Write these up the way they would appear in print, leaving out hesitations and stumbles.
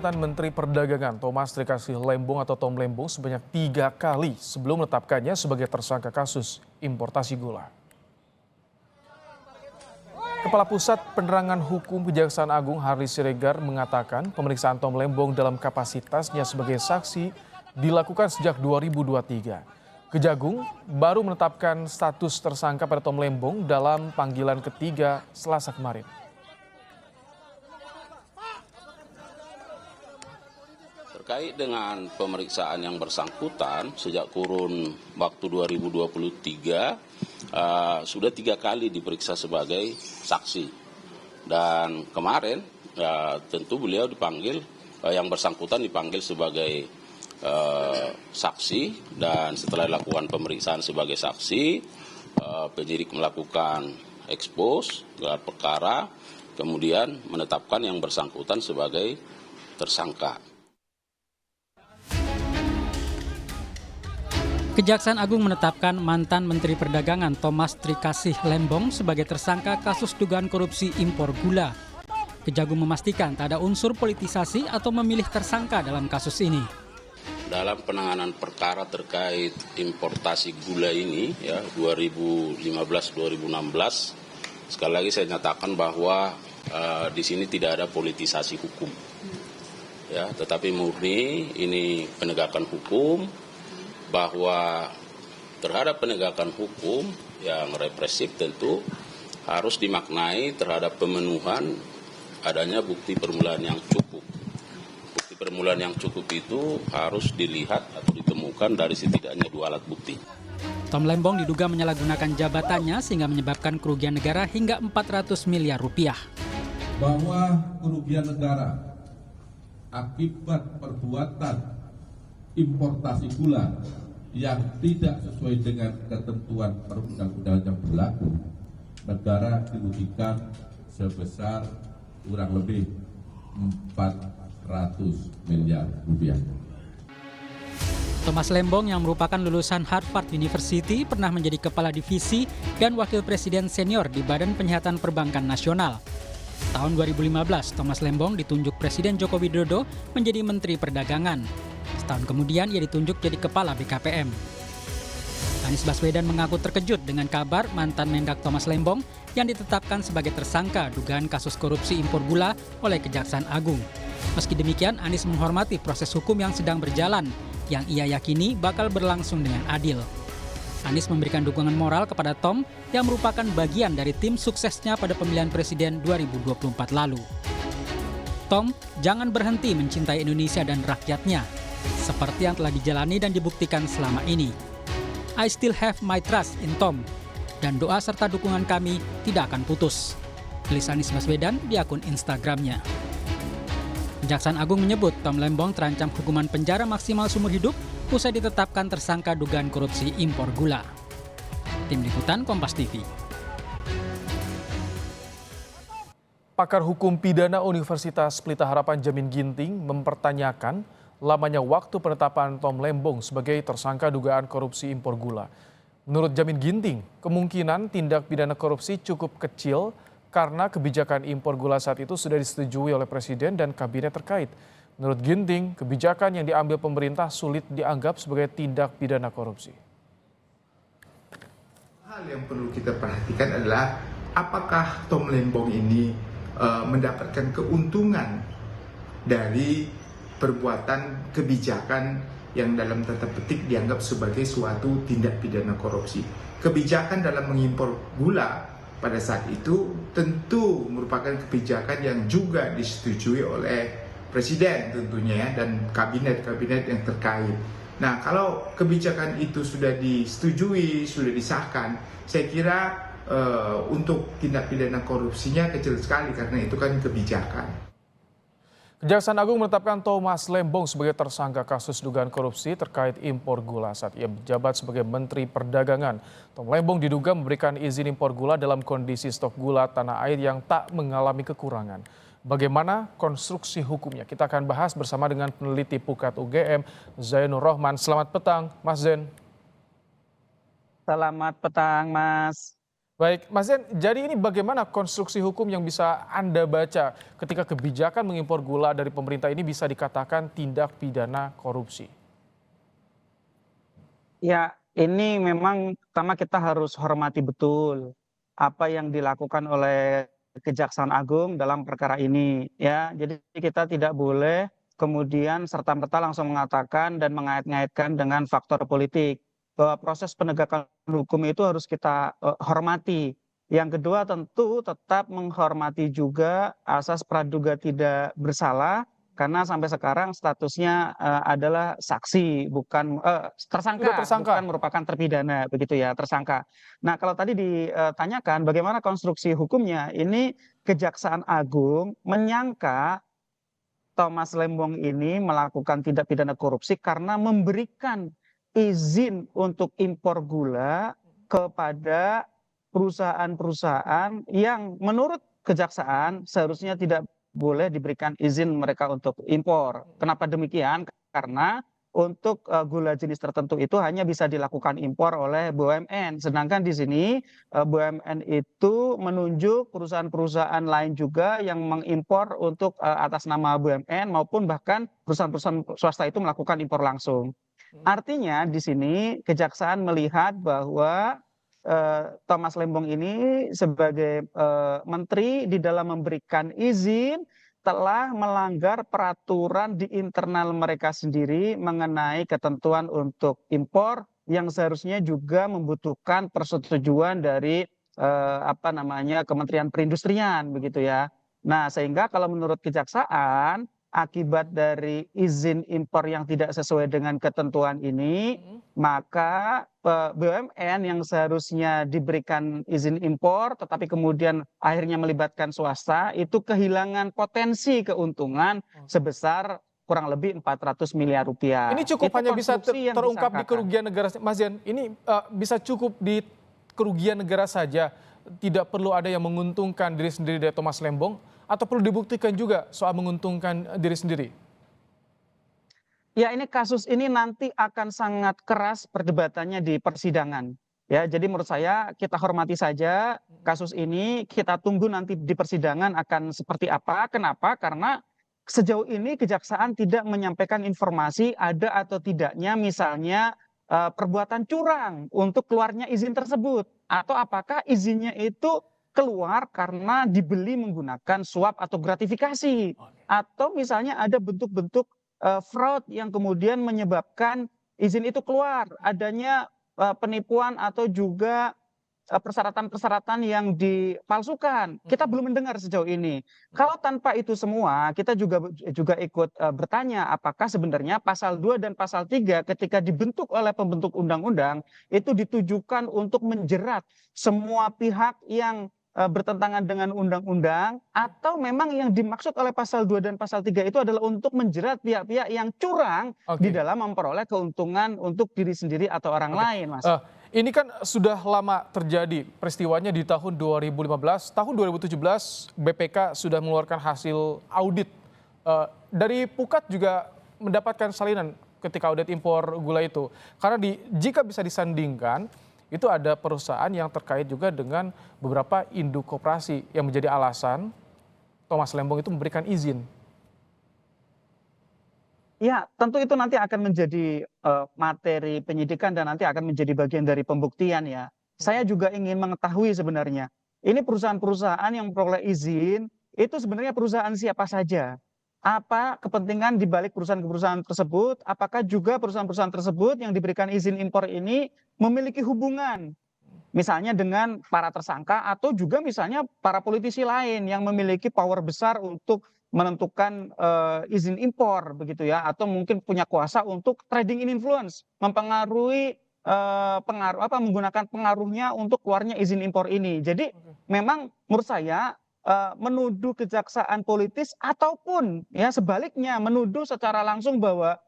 mantan Menteri Perdagangan Thomas Trikasih Lembong atau Tom Lembong sebanyak 3 kali sebelum menetapkannya sebagai tersangka kasus importasi gula. Kepala Pusat Penerangan Hukum Kejaksaan Agung Hardy Siregar mengatakan pemeriksaan Tom Lembong dalam kapasitasnya sebagai saksi dilakukan sejak 2023. Kejagung baru menetapkan status tersangka pada Tom Lembong dalam panggilan ketiga Selasa kemarin. Terkait dengan pemeriksaan yang bersangkutan sejak kurun waktu 2023 sudah 3 kali diperiksa sebagai saksi dan kemarin tentu beliau dipanggil yang bersangkutan dipanggil sebagai saksi dan setelah dilakukan pemeriksaan sebagai saksi penyidik melakukan ekspos gelar perkara kemudian menetapkan yang bersangkutan sebagai tersangka. Kejaksaan Agung menetapkan mantan Menteri Perdagangan Thomas Trikasih Lembong sebagai tersangka kasus dugaan korupsi impor gula. Kejagung memastikan tak ada unsur politisasi atau memilih tersangka dalam kasus ini. Dalam penanganan perkara terkait importasi gula ini ya 2015-2016 sekali lagi saya nyatakan bahwa di sini tidak ada politisasi hukum. Ya, tetapi murni ini penegakan hukum bahwa terhadap penegakan hukum yang represif tentu harus dimaknai terhadap pemenuhan adanya bukti permulaan yang cukup. Bukti permulaan yang cukup itu harus dilihat atau ditemukan dari setidaknya 2 alat bukti. Tom Lembong diduga menyalahgunakan jabatannya sehingga menyebabkan kerugian negara hingga 400 miliar rupiah. Bahwa kerugian negara akibat perbuatan importasi gula yang tidak sesuai dengan ketentuan perundang-undangan yang berlaku, negara dirugikan sebesar kurang lebih 400 miliar rupiah. Thomas Lembong yang merupakan lulusan Harvard University pernah menjadi kepala divisi dan wakil presiden senior di Badan Penyihatan Perbankan Nasional. Tahun 2015, Thomas Lembong ditunjuk Presiden Joko Widodo menjadi Menteri Perdagangan. Setahun kemudian ia ditunjuk jadi Kepala BKPM. Anies Baswedan mengaku terkejut dengan kabar mantan Mendak Thomas Lembong yang ditetapkan sebagai tersangka dugaan kasus korupsi impor gula oleh Kejaksaan Agung. Meski demikian, Anies menghormati proses hukum yang sedang berjalan, yang ia yakini bakal berlangsung dengan adil. Anies memberikan dukungan moral kepada Tom yang merupakan bagian dari tim suksesnya pada pemilihan presiden 2024 lalu. Tom, jangan berhenti mencintai Indonesia dan rakyatnya, seperti yang telah dijalani dan dibuktikan selama ini. I still have my trust in Tom, dan doa serta dukungan kami tidak akan putus. Tulis Anies Baswedan di akun Instagramnya. Kejaksaan Agung menyebut Tom Lembong terancam hukuman penjara maksimal seumur hidup usai ditetapkan tersangka dugaan korupsi impor gula. Tim Liputan Kompas TV. Pakar Hukum Pidana Universitas Pelita Harapan Jamin Ginting mempertanyakan lamanya waktu penetapan Tom Lembong sebagai tersangka dugaan korupsi impor gula. Menurut Jamin Ginting, kemungkinan tindak pidana korupsi cukup kecil karena kebijakan impor gula saat itu sudah disetujui oleh Presiden dan kabinet terkait. Menurut Ginting, kebijakan yang diambil pemerintah sulit dianggap sebagai tindak pidana korupsi. Hal yang perlu kita perhatikan adalah apakah Tom Lembong ini mendapatkan keuntungan dari perbuatan kebijakan yang dalam tanda petik dianggap sebagai suatu tindak pidana korupsi. Kebijakan dalam mengimpor gula pada saat itu tentu merupakan kebijakan yang juga disetujui oleh Presiden tentunya dan kabinet-kabinet yang terkait. Nah, kalau kebijakan itu sudah disetujui, sudah disahkan, saya kira untuk tindak pidana korupsinya kecil sekali karena itu kan kebijakan. Kejaksaan Agung menetapkan Thomas Lembong sebagai tersangka kasus dugaan korupsi terkait impor gula saat ia menjabat sebagai Menteri Perdagangan. Tom Lembong diduga memberikan izin impor gula dalam kondisi stok gula tanah air yang tak mengalami kekurangan. Bagaimana konstruksi hukumnya? Kita akan bahas bersama dengan peneliti Pukat UGM, Zainur Rohman. Selamat petang, Mas Zain. Selamat petang, Mas. Baik, Mas Zen, jadi ini bagaimana konstruksi hukum yang bisa Anda baca ketika kebijakan mengimpor gula dari pemerintah ini bisa dikatakan tindak pidana korupsi? Ya, ini memang pertama kita harus hormati betul apa yang dilakukan oleh Kejaksaan Agung dalam perkara ini ya. Jadi kita tidak boleh kemudian serta-merta langsung mengatakan dan mengait-ngaitkan dengan faktor politik. Bahwa proses penegakan hukum itu harus kita hormati. Yang kedua tentu tetap menghormati juga asas praduga tidak bersalah karena sampai sekarang statusnya adalah saksi, bukan Sudah tersangka, tersangka? bukan merupakan terpidana, begitu ya, tersangka. Nah, kalau tadi ditanyakan bagaimana konstruksi hukumnya, ini Kejaksaan Agung menyangka Thomas Lembong ini melakukan tindak pidana korupsi karena memberikan izin untuk impor gula kepada perusahaan-perusahaan yang menurut kejaksaan seharusnya tidak boleh diberikan izin mereka untuk impor. Kenapa demikian? Karena untuk gula jenis tertentu itu hanya bisa dilakukan impor oleh BUMN. Sedangkan di sini BUMN itu menunjuk perusahaan-perusahaan lain juga yang mengimpor untuk atas nama BUMN maupun bahkan perusahaan-perusahaan swasta itu melakukan impor langsung. Artinya di sini kejaksaan melihat bahwa Thomas Lembong ini sebagai menteri di dalam memberikan izin telah melanggar peraturan di internal mereka sendiri mengenai ketentuan untuk impor yang seharusnya juga membutuhkan persetujuan dari Kementerian Perindustrian begitu ya. Nah, sehingga kalau menurut kejaksaan akibat dari izin impor yang tidak sesuai dengan ketentuan ini, maka BUMN yang seharusnya diberikan izin impor tetapi kemudian akhirnya melibatkan swasta itu kehilangan potensi keuntungan sebesar kurang lebih 400 miliar rupiah. Ini cukup Itu hanya bisa konstruksi yang terungkap di disangkakan. kerugian negara, Mas Zen. Ini bisa cukup di kerugian negara saja, tidak perlu ada yang menguntungkan diri sendiri dari Thomas Lembong, atau perlu dibuktikan juga soal menguntungkan diri sendiri? Ya, ini kasus ini nanti akan sangat keras perdebatannya di persidangan. Ya, jadi menurut saya kita hormati saja kasus ini, kita tunggu nanti di persidangan akan seperti apa. Kenapa? Karena sejauh ini kejaksaan tidak menyampaikan informasi ada atau tidaknya misalnya perbuatan curang untuk keluarnya izin tersebut atau apakah izinnya itu keluar karena dibeli menggunakan suap atau gratifikasi atau misalnya ada bentuk-bentuk fraud yang kemudian menyebabkan izin itu keluar, adanya penipuan atau juga persyaratan-persyaratan yang dipalsukan. Kita belum mendengar sejauh ini. Kalau tanpa itu semua, kita juga ikut bertanya apakah sebenarnya pasal 2 dan pasal 3 ketika dibentuk oleh pembentuk undang-undang itu ditujukan untuk menjerat semua pihak yang bertentangan dengan undang-undang atau memang yang dimaksud oleh pasal 2 dan pasal 3 itu adalah untuk menjerat pihak-pihak yang curang di dalam memperoleh keuntungan untuk diri sendiri atau orang lain, Mas. Ini kan sudah lama terjadi peristiwanya di tahun 2015, tahun 2017 BPK sudah mengeluarkan hasil audit. Dari Pukat juga mendapatkan salinan ketika audit impor gula itu. Karena jika bisa disandingkan, itu ada perusahaan yang terkait juga dengan beberapa induk koperasi yang menjadi alasan Thomas Lembong itu memberikan izin. Ya, tentu itu nanti akan menjadi materi penyidikan dan nanti akan menjadi bagian dari pembuktian ya. Saya juga ingin mengetahui sebenarnya, ini perusahaan-perusahaan yang memperoleh izin, itu sebenarnya perusahaan siapa saja? Apa kepentingan di balik perusahaan-perusahaan tersebut? Apakah juga perusahaan-perusahaan tersebut yang diberikan izin impor ini memiliki hubungan misalnya dengan para tersangka atau juga misalnya para politisi lain yang memiliki power besar untuk menentukan izin impor begitu ya, atau mungkin punya kuasa untuk trading in influence, mempengaruhi menggunakan pengaruhnya untuk keluarnya izin impor ini. Jadi memang menurut saya menuduh kejaksaan politis ataupun ya sebaliknya menuduh secara langsung bahwa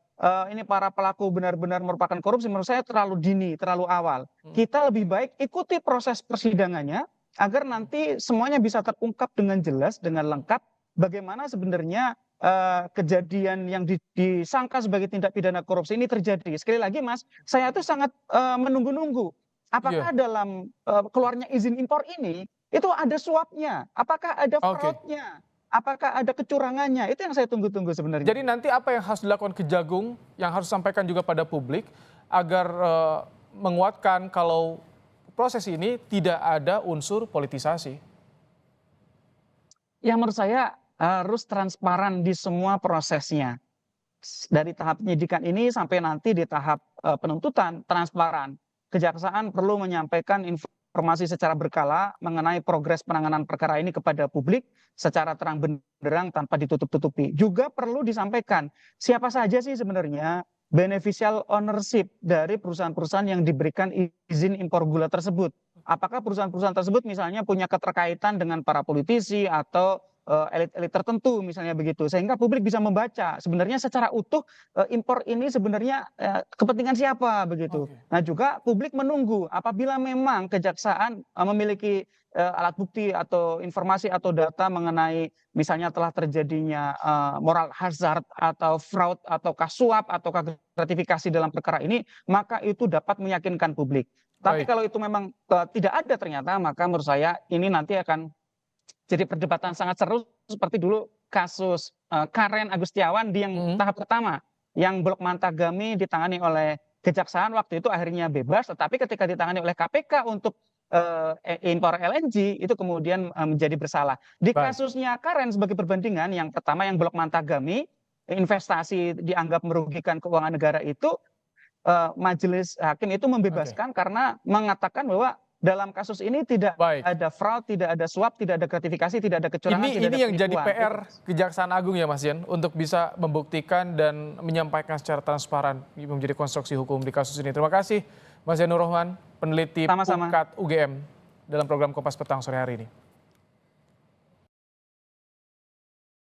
ini para pelaku benar-benar merupakan korupsi, menurut saya terlalu dini, terlalu awal. Kita lebih baik ikuti proses persidangannya agar nanti semuanya bisa terungkap dengan jelas, dengan lengkap bagaimana sebenarnya kejadian yang disangka sebagai tindak pidana korupsi ini terjadi. Sekali lagi Mas, saya tuh sangat menunggu-nunggu Apakah dalam keluarnya izin impor ini itu ada suapnya? Apakah ada Oke. fraudnya? Apakah ada kecurangannya? Itu yang saya tunggu-tunggu sebenarnya. Jadi nanti apa yang harus dilakukan Kejagung yang harus disampaikan juga pada publik agar menguatkan kalau proses ini tidak ada unsur politisasi? Yang menurut saya harus transparan di semua prosesnya. Dari tahap penyidikan ini sampai nanti di tahap penuntutan transparan. Kejaksaan perlu menyampaikan informasi secara berkala mengenai progres penanganan perkara ini kepada publik secara terang benderang tanpa ditutup-tutupi. Juga perlu disampaikan siapa saja sih sebenarnya beneficial ownership dari perusahaan-perusahaan yang diberikan izin impor gula tersebut. Apakah perusahaan-perusahaan tersebut misalnya punya keterkaitan dengan para politisi atau elit-elit tertentu misalnya begitu, sehingga publik bisa membaca sebenarnya secara utuh impor ini sebenarnya kepentingan siapa begitu. Oke. Nah juga publik menunggu apabila memang kejaksaan memiliki alat bukti atau informasi atau data mengenai misalnya telah terjadinya moral hazard atau fraud atau suap atau gratifikasi dalam perkara ini, maka itu dapat meyakinkan publik. Tapi Baik. kalau itu memang tidak ada ternyata, maka menurut saya ini nanti akan jadi perdebatan sangat seru seperti dulu kasus Karen Agustiawan di yang tahap pertama, yang Blok Mantagami ditangani oleh kejaksaan waktu itu akhirnya bebas, tetapi ketika ditangani oleh KPK untuk impor LNG itu kemudian menjadi bersalah. Di Baik. kasusnya Karen sebagai perbandingan, yang pertama yang Blok Mantagami investasi dianggap merugikan keuangan negara itu majelis hakim itu membebaskan karena mengatakan bahwa dalam kasus ini tidak Baik. ada fraud, tidak ada suap, tidak ada gratifikasi, tidak ada kecurangan, tidak Ini ada yang jadi penipuan. PR Kejaksaan Agung ya Mas Yen, untuk bisa membuktikan dan menyampaikan secara transparan menjadi konstruksi hukum di kasus ini. Terima kasih Mas Yanur Rohman, peneliti Sama-sama. Pukat UGM dalam program Kompas Petang sore hari ini.